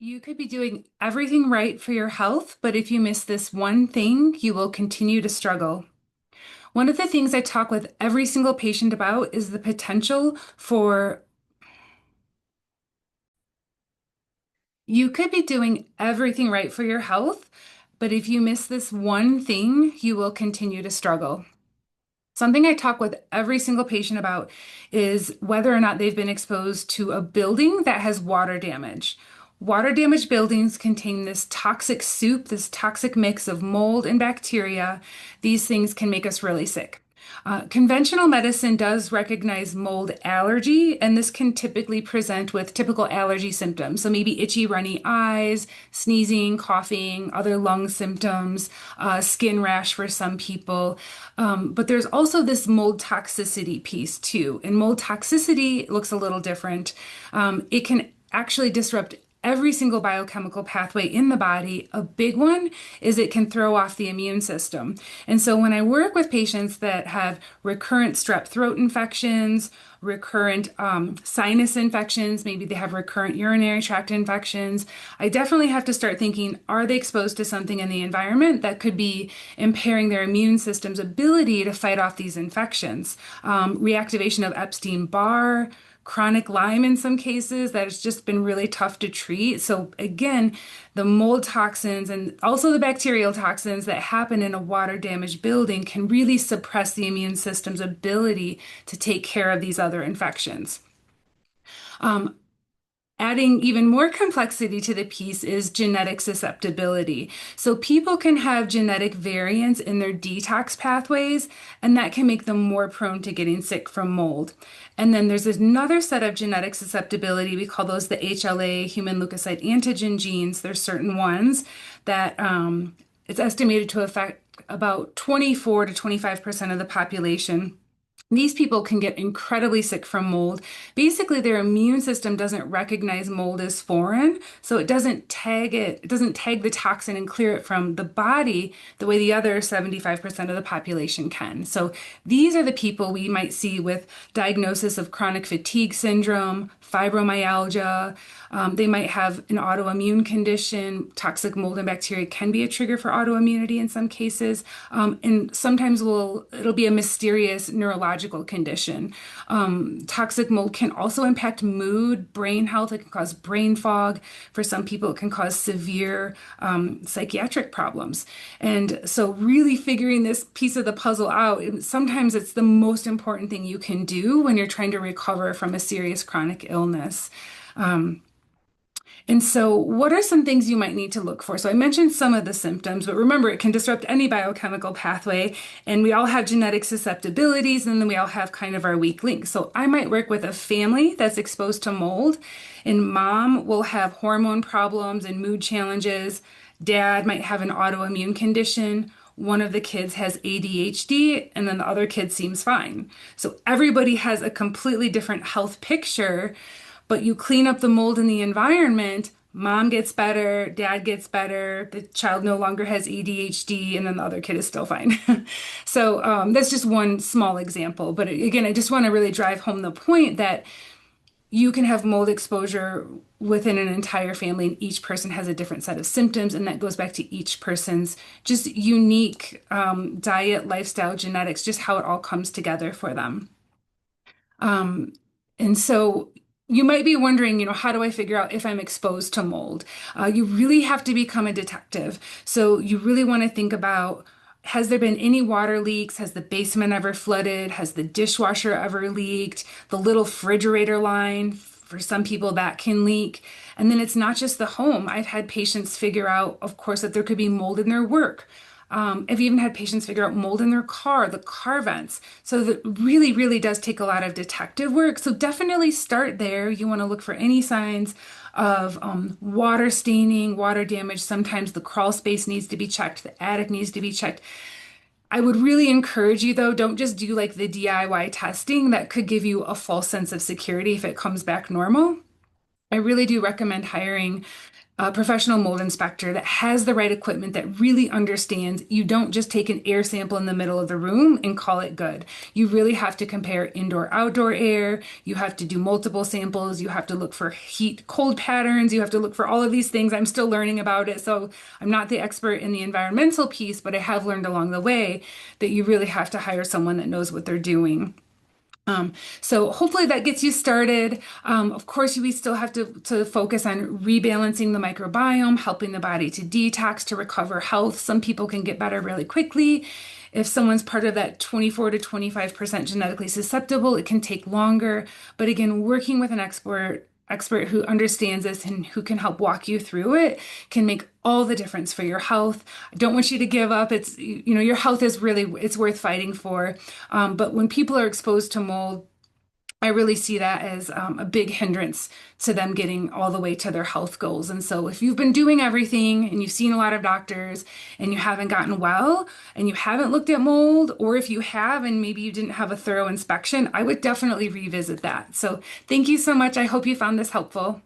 You could be doing everything right for your health, but if you miss this one thing, you will continue to struggle. One of the things I talk with every single patient about is the potential for you could be doing everything right for your health, but if you miss this one thing, you will continue to struggle. Something I talk with every single patient about is whether or not they've been exposed to a building that has water damage. Water damaged buildings contain this toxic soup, this toxic mix of mold and bacteria. These things can make us really sick. Conventional medicine does recognize mold allergy, and this can typically present with typical allergy symptoms. So maybe itchy, runny eyes, sneezing, coughing, other lung symptoms, skin rash for some people. But there's also this mold toxicity piece too. And mold toxicity looks a little different. It can actually disrupt every single biochemical pathway in the body. A big one is it can throw off the immune system. And so when I work with patients that have recurrent strep throat infections, recurrent sinus infections, maybe they have recurrent urinary tract infections, I definitely have to start thinking, are they exposed to something in the environment that could be impairing their immune system's ability to fight off these infections? Reactivation of Epstein-Barr, chronic Lyme in some cases that has just been really tough to treat. So again, the mold toxins and also the bacterial toxins that happen in a water damaged building can really suppress the immune system's ability to take care of these other infections. Um, Adding even more complexity to the piece is genetic susceptibility. So people can have genetic variants in their detox pathways, and that can make them more prone to getting sick from mold. And then there's another set of genetic susceptibility. We call those the HLA, human leukocyte antigen genes. There's certain ones that it's estimated to affect about 24 to 25% of the population. These people can get incredibly sick from mold. Basically, their immune system doesn't recognize mold as foreign, so it doesn't tag the toxin and clear it from the body the way the other 75% of the population can. So these are the people we might see with diagnosis of chronic fatigue syndrome, fibromyalgia. They might have an autoimmune condition. Toxic mold and bacteria can be a trigger for autoimmunity in some cases. And sometimes it'll be a mysterious neurological condition. Toxic mold can also impact mood, brain health. It can cause brain fog. For some people, it can cause severe psychiatric problems. And so really figuring this piece of the puzzle out, sometimes it's the most important thing you can do when you're trying to recover from a serious chronic illness. And so, what are some things you might need to look for? So, I mentioned some of the symptoms, but remember, it can disrupt any biochemical pathway, and we all have genetic susceptibilities, and then we all have kind of our weak links. So, I might work with a family that's exposed to mold, and mom will have hormone problems and mood challenges. Dad might have an autoimmune condition. One of the kids has ADHD, and then the other kid seems fine. So, everybody has a completely different health picture, but you clean up the mold in the environment, mom gets better, dad gets better, the child no longer has ADHD, and then the other kid is still fine. So that's just one small example. But again, I just want to really drive home the point that you can have mold exposure within an entire family, and each person has a different set of symptoms, and that goes back to each person's just unique diet, lifestyle, genetics, just how it all comes together for them. Um, and so you might be wondering, how do I figure out if I'm exposed to mold? You really have to become a detective. So you really want to think about, has there been any water leaks? Has the basement ever flooded? Has the dishwasher ever leaked? The little refrigerator line, for some people that can leak. And then it's not just the home. I've had patients figure out, of course, that there could be mold in their work. I've even had patients figure out mold in their car, the car vents. So that really, really does take a lot of detective work. So definitely start there. You want to look for any signs of water staining, water damage. Sometimes the crawl space needs to be checked, the attic needs to be checked. I would really encourage you, though, don't just do like the DIY testing. That could give you a false sense of security if it comes back normal. I really do recommend hiring a professional mold inspector that has the right equipment that really understands. You don't just take an air sample in the middle of the room and call it good. You really have to compare indoor outdoor air. You have to do multiple samples. You have to look for heat cold patterns. You have to look for all of these things. I'm still learning about it. So I'm not the expert in the environmental piece, but I have learned along the way that you really have to hire someone that knows what they're doing. Um, so hopefully that gets you started. Of course, we still have to focus on rebalancing the microbiome, helping the body to detox, to recover health. Some people can get better really quickly. If someone's part of that 24 to 25% genetically susceptible, it can take longer. But again, working with an expert who understands this and who can help walk you through it can make all the difference for your health. I don't want you to give up. Your health is really, it's worth fighting for. But when people are exposed to mold, I really see that as a big hindrance to them getting all the way to their health goals. And so, if you've been doing everything and you've seen a lot of doctors and you haven't gotten well and you haven't looked at mold, or if you have and maybe you didn't have a thorough inspection, I would definitely revisit that. So, thank you so much. I hope you found this helpful.